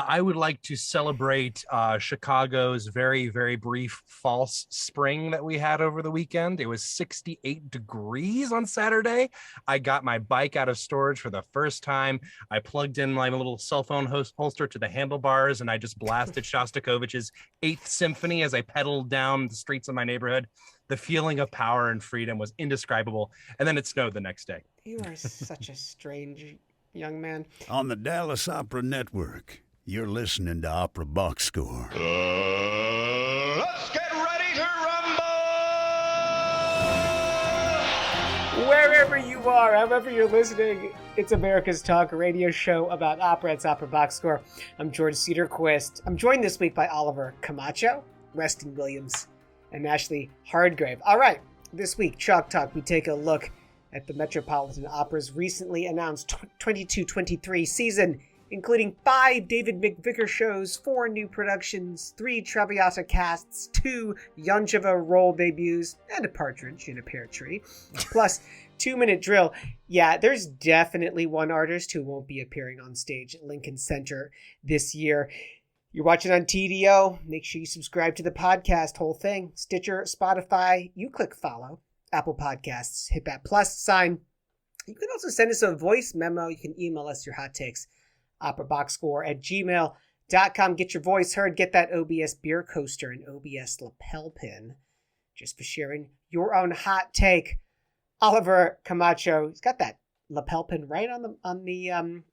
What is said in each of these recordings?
I would like to celebrate Chicago's very, very brief false spring that we had over the weekend. It was 68 degrees on Saturday. I got my bike out of storage for the first time. I plugged in my little cell phone holster to the handlebars, and I just blasted Shostakovich's Eighth Symphony as I pedaled down the streets of my neighborhood. The feeling of power and freedom was indescribable. And then it snowed the next day. You are such a strange young man. On the Dallas Opera Network, you're listening to Opera Box Score. Let's get ready to rumble! Wherever you are, however you're listening, it's America's talk radio show about opera. It's Opera Box Score. I'm George Cederquist. I'm joined this week by Oliver Camacho, Weston Williams, and Ashlee Hardgrave. All right, this week, Chalk Talk, we take a look at the Metropolitan Opera's recently announced 22-23 season, including 5 David McVicar shows, 4 new productions, 3 Traviata casts, 2 Yancheva role debuts, and a partridge in a pear tree, plus 2-minute drill. Yeah, there's definitely one artist who won't be appearing on stage at Lincoln Center this year. You're watching on TDO. Make sure you subscribe to the podcast, whole thing. Stitcher, Spotify, you click follow. Apple Podcasts, hit that plus sign. You can also send us a voice memo. You can email us your hot takes. operaboxscore@gmail.com. Get your voice heard. Get that OBS beer coaster and OBS lapel pin just for sharing your own hot take. Oliver Camacho, he's got that lapel pin right on the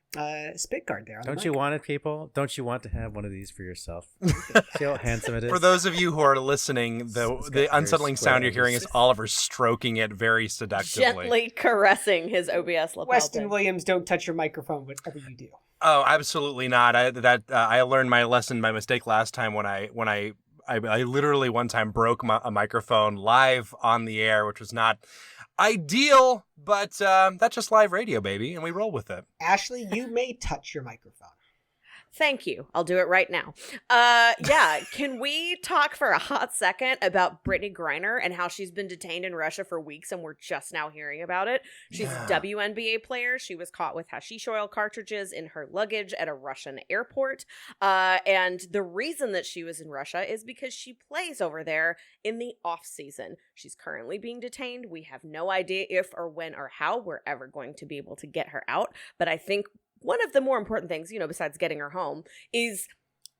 spit guard there. Don't you want it, people? Don't you want to have one of these for yourself? See how handsome it is? For those of you who are listening, the unsettling sound you're hearing is Oliver stroking it very seductively. Gently caressing his OBS lapel Weston pin. Williams, don't touch your microphone, whatever you do. Oh, absolutely not. I learned my lesson by mistake last time when I literally one time broke a microphone live on the air, which was not ideal, but that's just live radio, baby, and we roll with it. Ashlee, you may touch your microphone. Thank you. I'll do it right now. Can we talk for a hot second about Brittany Griner and how she's been detained in Russia for weeks and we're just now hearing about it? She's a WNBA player. She was caught with hashish oil cartridges in her luggage at a Russian airport. And the reason that she was in Russia is because she plays over there in the off season. She's currently being detained. We have no idea if or when or how we're ever going to be able to get her out. But I think one of the more important things, besides getting her home, is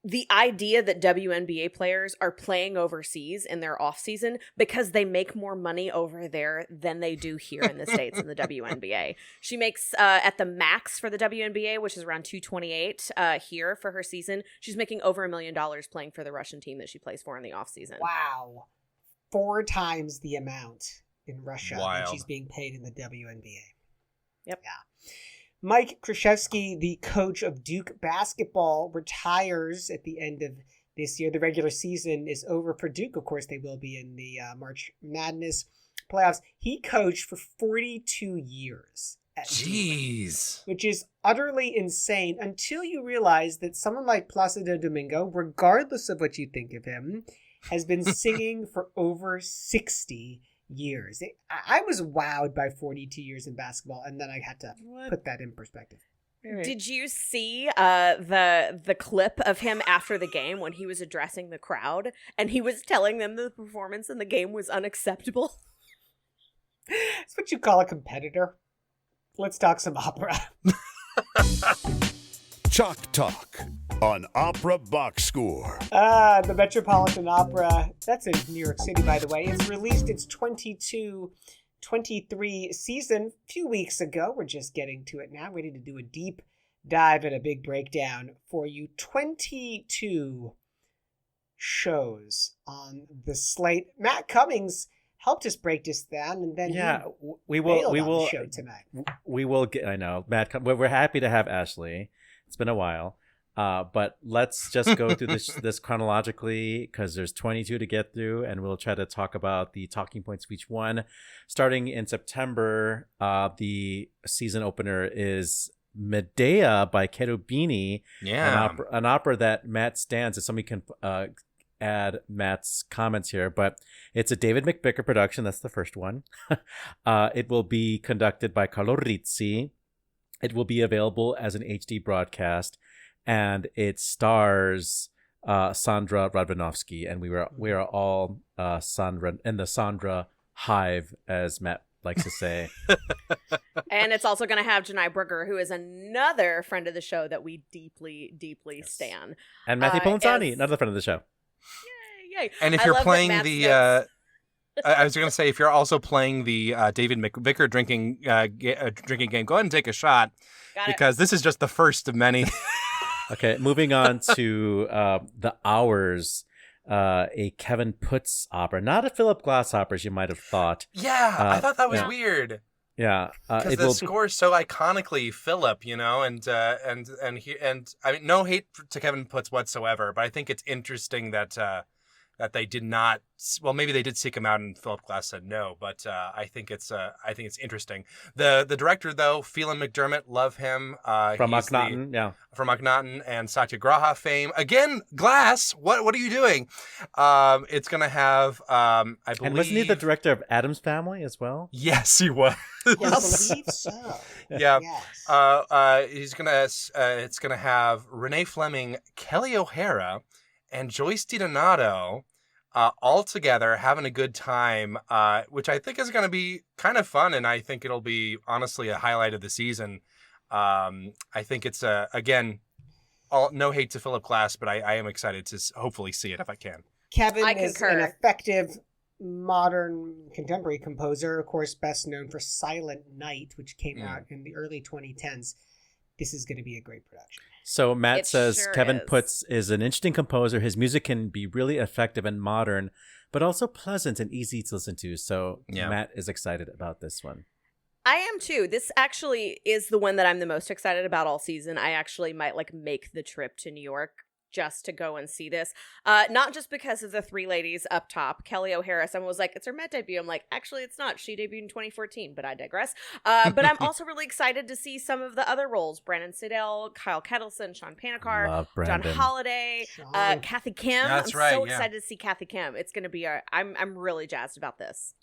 the idea that WNBA players are playing overseas in their off season because they make more money over there than they do here in the States in the WNBA. She makes at the max for the WNBA, which is around $228 here for her season. She's making over $1 million playing for the Russian team that she plays for in the off season. Wow. 4 times the amount in Russia Wild. that she's being paid in the WNBA. Yep. Yeah. Mike Krzyzewski, the coach of Duke basketball, retires at the end of this year. The regular season is over for Duke. Of course, they will be in the March Madness playoffs. He coached for 42 years at Jeez. Duke, which is utterly insane until you realize that someone like Placido Domingo, regardless of what you think of him, has been singing for over 60 years. I was wowed by 42 years in basketball, and then I had to put that in perspective. Did you see the clip of him after the game when he was addressing the crowd and he was telling them the performance in the game was unacceptable? That's what you call a competitor. Let's talk some opera. Chalk Talk on Opera Box Score. The Metropolitan Opera, that's in New York City, by the way, it's released its 22-23 season a few weeks ago. We're just getting to it now, ready to do a deep dive and a big breakdown for you. 22 shows on the slate. Matt Cummings helped us break this down, and then we will on the show tonight. We will get. I know, Matt. We're happy to have Ashlee. It's been a while, but let's just go through this chronologically because there's 22 to get through, and we'll try to talk about the talking points of each one. Starting in September, the season opener is Medea by Cherubini, an opera that Matt stands. If somebody can add Matt's comments here, but it's a David McVicar production. That's the first one. It will be conducted by Carlo Rizzi. It will be available as an HD broadcast, and it stars Sandra Radvanovsky, and we are all Sandra in the Sandra hive, as Matt likes to say. And it's also going to have Janai Brugger, who is another friend of the show that we deeply, deeply stan. And Matthew Polenzani, another friend of the show. Yay! And if I you're love playing that the, Matt I was going to say, if you're also playing the David McVicker drinking game, go ahead and take a shot, Got it. because this is just the first of many. Okay, moving on to The Hours, a Kevin Putz opera, not a Philip Glass opera, as you might have thought. Yeah, I thought that was yeah. weird. Yeah, Because the score is so iconically Philip, and I mean, no hate to Kevin Putz whatsoever, but I think it's interesting that they did not. Well, maybe they did seek him out, and Philip Glass said no. But I think it's interesting. The director, though, Phelan McDermott, love him. From Akhenaten, from Akhenaten and Satyagraha fame. Again, Glass, what are you doing? It's gonna have I believe. And wasn't he the director of Addams Family as well? Yes, he was. I believe so. Yeah. Yes. It's gonna have Renee Fleming, Kelly O'Hara, and Joyce DiDonato all together having a good time, which I think is going to be kind of fun, and I think it'll be, honestly, a highlight of the season. I think it's, again, no hate to Philip Glass, but I am excited to hopefully see it if I can. Kevin I is concur. an effective modern contemporary composer, of course, best known for Silent Night, which came out in the early 2010s. This is going to be a great production. So Matt It says sure Kevin is. Putz is an interesting composer. His music can be really effective and modern, but also pleasant and easy to listen to. So Matt is excited about this one. I am too. This actually is the one that I'm the most excited about all season. I actually might make the trip to New York just to go and see this. Not just because of the three ladies up top. Kelly O'Hara, someone was like, it's her Met debut. I'm like, actually, it's not. She debuted in 2014, but I digress. But I'm also really excited to see some of the other roles. Brandon Sidell, Kyle Kettleson, Sean Panikar, John Holliday, Kathy Kim. I'm so excited to see Kathy Kim. It's going to be I'm really jazzed about this.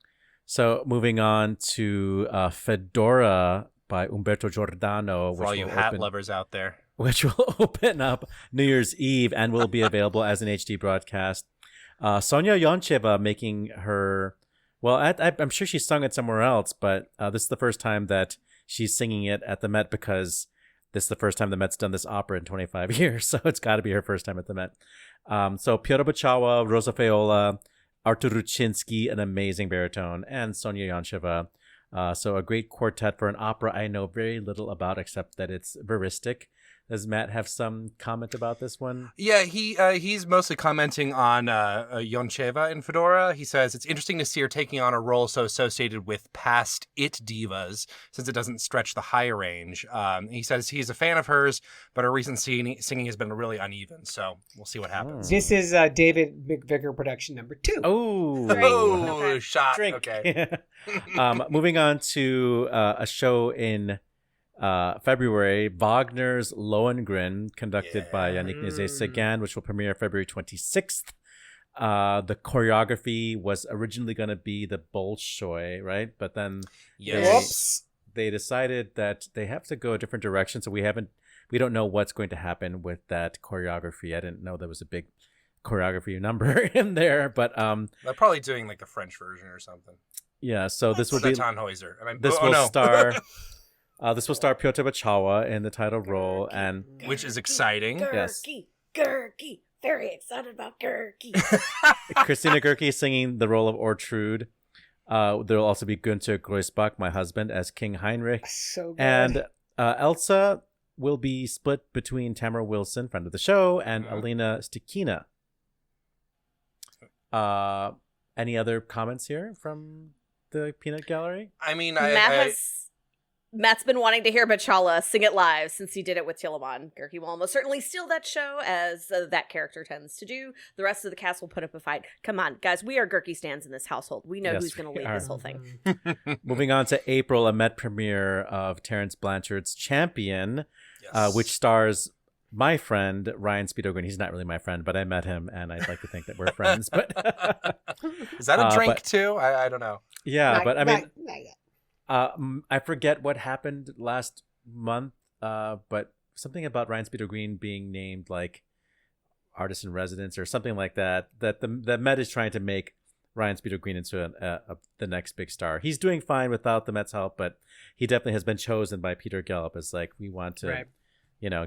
So moving on to Fedora by Umberto Giordano. For all you hat lovers out there. Which will open up New Year's Eve and will be available as an HD broadcast. Sonia Yoncheva making her... Well, I'm sure she sung it somewhere else, but this is the first time that she's singing it at the Met, because this is the first time the Met's done this opera in 25 years, so it's got to be her first time at the Met. So Piotr Bachawa, Rosa Feola, Artur Ruchinsky, an amazing baritone, and Sonia Yoncheva. So a great quartet for an opera I know very little about, except that it's veristic. Does Matt have some comment about this one? Yeah, he's mostly commenting on Yoncheva in Fedora. He says, it's interesting to see her taking on a role so associated with past it divas, since it doesn't stretch the high range. He says he's a fan of hers, but her recent singing has been really uneven, so we'll see what happens. This is David McVicker production number 2. Oh, shot. Drink. Okay. Moving on to a show in February, Wagner's Lohengrin, conducted by Yannick Nézet-Séguin, which will premiere February 26th. The choreography was originally going to be the Bolshoi, right? But then they decided that they have to go a different direction, so we don't know what's going to happen with that choreography. I didn't know there was a big choreography number in there, but they're probably doing like the French version or something. Yeah, so this will be Tannhäuser. This will star this will star Piotr Bachawa in the title role, and which is exciting. Gurky. Very excited about Gurky. Christina Gurky singing the role of Ortrude. There will also be Günther Groisbach, my husband, as King Heinrich. So good. And Elsa will be split between Tamara Wilson, friend of the show, and Alina Stikina. Any other comments here from the Peanut Gallery? I mean, Matt's been wanting to hear Bachala sing it live since he did it with Tieleman. Gurky will almost certainly steal that show, as that character tends to do. The rest of the cast will put up a fight. Come on, guys, we are Gurky stands in this household. We know who's going to lead this whole thing. Moving on to April, a Met premiere of Terrence Blanchard's Champion, which stars my friend Ryan Speedogren. He's not really my friend, but I met him, and I'd like to think that we're friends. But is that a drink too? I don't know. Yeah, but I mean, I forget what happened last month, but something about Ryan Speedo Green being named like artist in residence or something like that. That the Met is trying to make Ryan Speedo Green into the next big star. He's doing fine without the Mets' help, but he definitely has been chosen by Peter Gelb as like, we want to,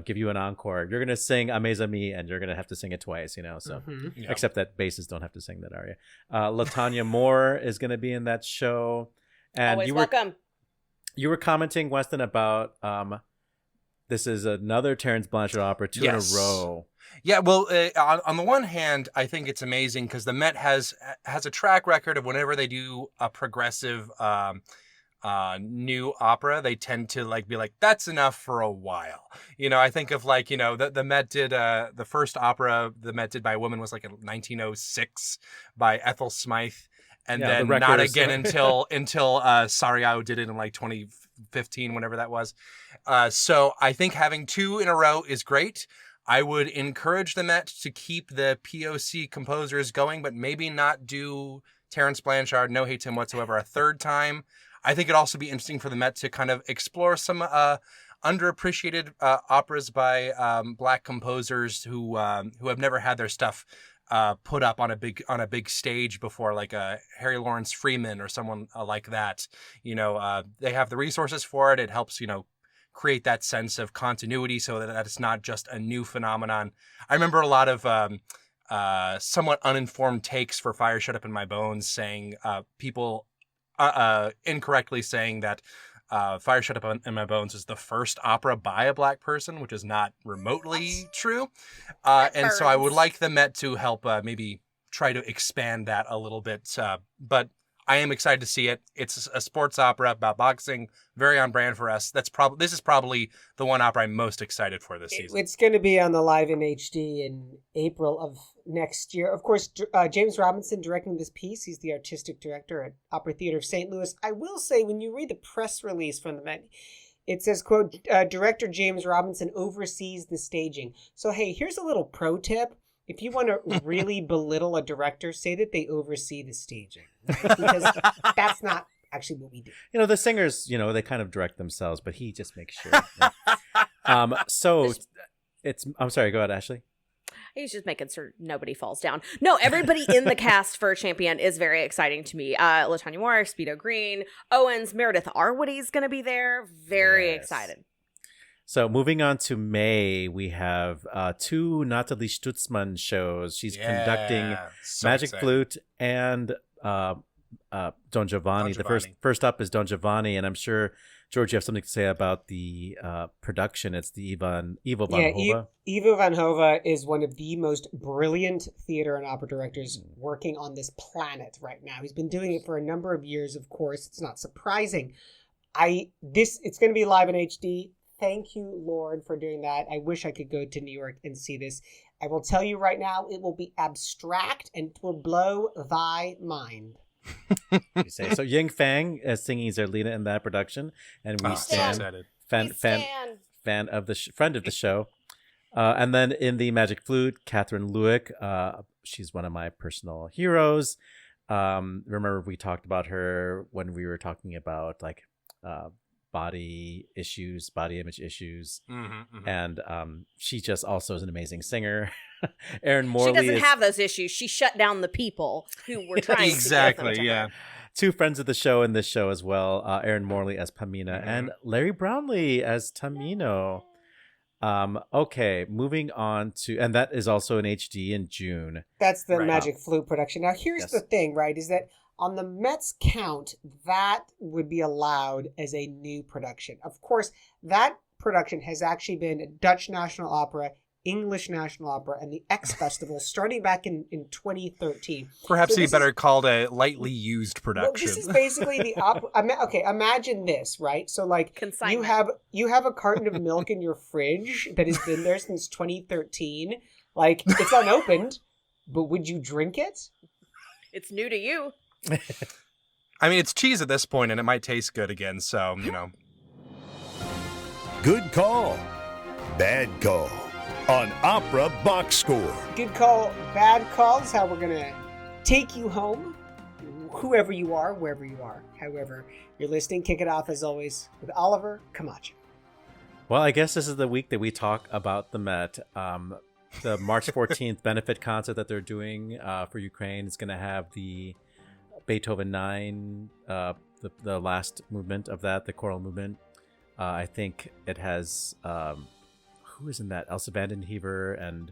give you an encore. You're gonna sing "Amaze Me" and you're gonna have to sing it twice. So except that basses don't have to sing that aria. LaTanya Moore is gonna be in that show, and Always welcome. You were commenting, Weston, about this is another Terrence Blanchard opera, two in a row. Yeah, well, on the one hand, I think it's amazing because the Met has a track record of whenever they do a progressive new opera, they tend to be like, that's enough for a while. I think of the Met did the first opera the Met did by a woman was like in 1906 by Ethel Smythe. And then not again until Sariao did it in like 2015, whenever that was. So I think having two in a row is great. I would encourage the Met to keep the POC composers going, but maybe not do Terrence Blanchard, no hate to him whatsoever, a third time. I think it'd also be interesting for the Met to kind of explore some underappreciated operas by Black composers who have never had their stuff put up on a big stage before, like Harry Lawrence Freeman or someone like that. They have the resources for it. It helps create that sense of continuity so that it's not just a new phenomenon. I remember a lot of somewhat uninformed takes for Fire Shut Up in My Bones, saying people incorrectly saying that Fire Shut Up in My Bones is the first opera by a Black person, which is not remotely true. And so I would like the Met to help maybe try to expand that a little bit. But I am excited to see it. It's a sports opera about boxing, very on brand for us. This is probably the one opera I'm most excited for this season. It's going to be on the Live in HD in April of next year. Of course, James Robinson directing this piece. He's the artistic director at Opera Theater of St. Louis. I will say, when you read the press release from the Met, it says, quote, director James Robinson oversees the staging. So, hey, here's a little pro tip. If you want to really belittle a director, say that they oversee the staging. Right? Because that's not actually what we do. The singers, they kind of direct themselves, but he just makes sure. So I'm sorry, go ahead, Ashlee. He's just making sure nobody falls down. No, everybody in the cast for Champion is very exciting to me. LaTanya Moore, Speedo Green, Owens, Meredith Arwoody's going to be there. Very excited. So moving on to May, we have two Nathalie Stutzman shows. She's conducting Magic Flute and Don Giovanni. The first up is Don Giovanni, and I'm sure, George, you have something to say about the production. It's the Ivo van Hove. Ivo van Hove is one of the most brilliant theater and opera directors working on this planet right now. He's been doing it for a number of years, of course. It's not surprising. It's going to be live in HD. Thank you, Lord, for doing that. I wish I could go to New York and see this. I will tell you right now, it will be abstract and it will blow thy mind. You say. So Ying Fang is singing Zerlina in that production, and we stand friend of the show. And then in the Magic Flute, Catherine Lewick, she's one of my personal heroes. Remember we talked about her when we were talking about body image issues, and she just also is an amazing singer. Erin Morley, she doesn't have those issues. She shut down the people who were trying exactly to get them to her. Two friends of the show in this show as well, Erin Morley as Pamina and Larry Brownlee as Tamino. Okay, moving on to, and that is also in HD in June. That's the Magic Flute production. Now here's the thing, right, is that on the Met's count, that would be allowed as a new production. Of course, that production has actually been Dutch National Opera, English National Opera, and the X Festival starting back in 2013. Perhaps it'd be better called a lightly used production. Well, this is basically the opera. Okay, imagine this, right? So, you have a carton of milk in your fridge that has been there since 2013. It's unopened, but would you drink it? It's new to you. I mean, it's cheese at this point, and it might taste good again, so, Good call. Bad call. On Opera Box Score. Good call, bad call is how we're going to take you home. Whoever you are, wherever you are, however you're listening. Kick it off, as always, with Oliver Camacho. Well, I guess this is the week that we talk about the Met. The March 14th benefit concert that they're doing for Ukraine is going to have the Beethoven 9, the last movement of that, the choral movement. I think it has, who is in that? Elsa Vandenhever and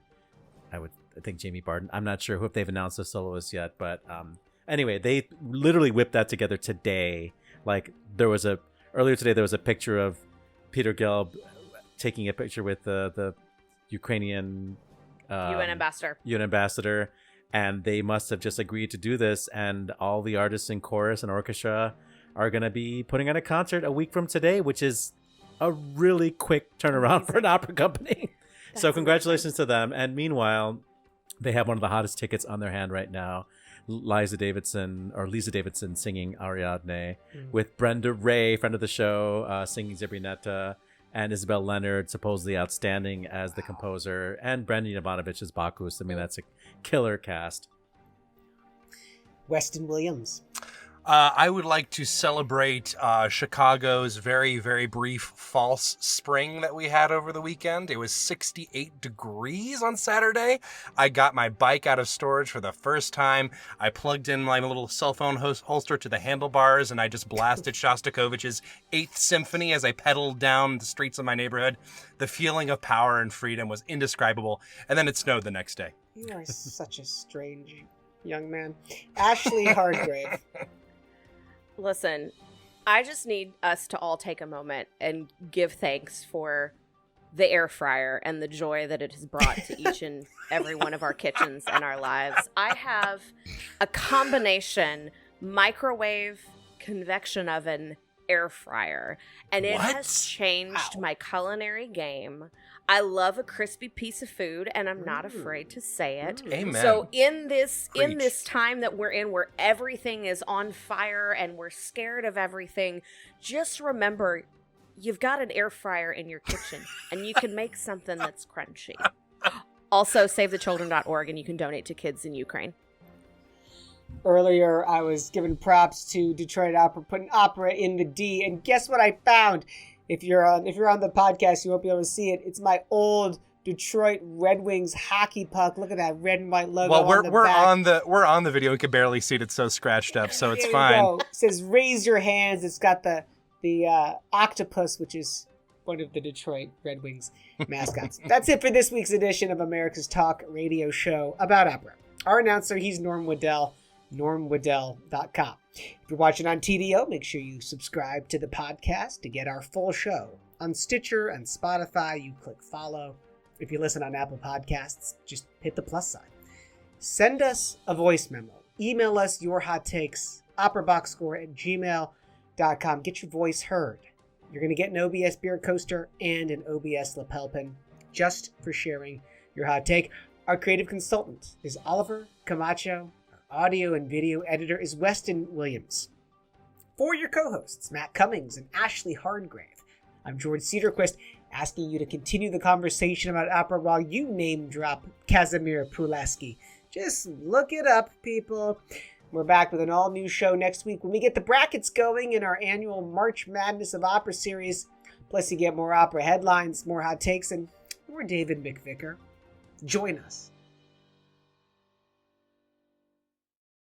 I think Jamie Barton. I'm not sure if they've announced the soloists yet, but anyway, they literally whipped that together today. Like earlier today, there was a picture of Peter Gelb taking a picture with the Ukrainian UN ambassador, and they must have just agreed to do this, and all the artists in chorus and orchestra are going to be putting on a concert a week from today, which is a really quick turnaround for an opera company. So congratulations to them. And meanwhile, they have one of the hottest tickets on their hand right now. Lisa Davidson singing Ariadne, with Brenda Ray, friend of the show, singing Zibrinetta, and Isabel Leonard, supposedly outstanding as the composer, and Brandon Ivanovich as Bacchus. I mean, that's a killer cast. Weston Williams. I would like to celebrate Chicago's very, very brief false spring that we had over the weekend. It was 68 degrees on Saturday. I got my bike out of storage for the first time. I plugged in my little cell phone holster to the handlebars, and I just blasted Shostakovich's 8th Symphony as I pedaled down the streets of my neighborhood. The feeling of power and freedom was indescribable, and then it snowed the next day. You are such a strange young man. Ashlee Hardgrave. Listen, I just need us to all take a moment and give thanks for the air fryer and the joy that it has brought to each and every one of our kitchens and our lives. I have a combination microwave, convection oven, air fryer, and it has changed my culinary game. I love a crispy piece of food, and I'm not afraid to say it. Amen. So in this time that we're in, where everything is on fire and we're scared of everything, just remember you've got an air fryer in your kitchen, and you can make something that's crunchy. Also, SaveTheChildren.org, and you can donate to kids in Ukraine. Earlier, I was giving props to Detroit Opera, putting opera in the D, and guess what I found? If you're on the podcast, you won't be able to see it. It's my old Detroit Red Wings hockey puck. Look at that red and white logo. Well, on the back. we're on the video. We can barely see it. It's so scratched up, so it's fine. Go. It says "Raise your hands." It's got the octopus, which is one of the Detroit Red Wings mascots. That's it for this week's edition of America's Talk radio show about opera. Our announcer, he's Norm Woodel. normwoodel.com. If you're watching on TDO, make sure you subscribe to the podcast to get our full show. On Stitcher and Spotify, you click follow. If you listen on Apple Podcasts, just hit the plus sign. Send us a voice memo. Email us your hot takes, operaboxscore@gmail.com. Get your voice heard. You're going to get an OBS beard coaster and an OBS lapel pin just for sharing your hot take. Our creative consultant is Oliver Camacho. Audio and video editor is Weston Williams. For your co-hosts, Matt Cummings and Ashlee Hardgrave, I'm George Cederquist, asking you to continue the conversation about opera while you name drop Kazimir Pulaski. Just look it up, people. We're back with an all-new show next week when we get the brackets going in our annual March Madness of Opera series. Plus you get more opera headlines, more hot takes, and more David McVicar. Join us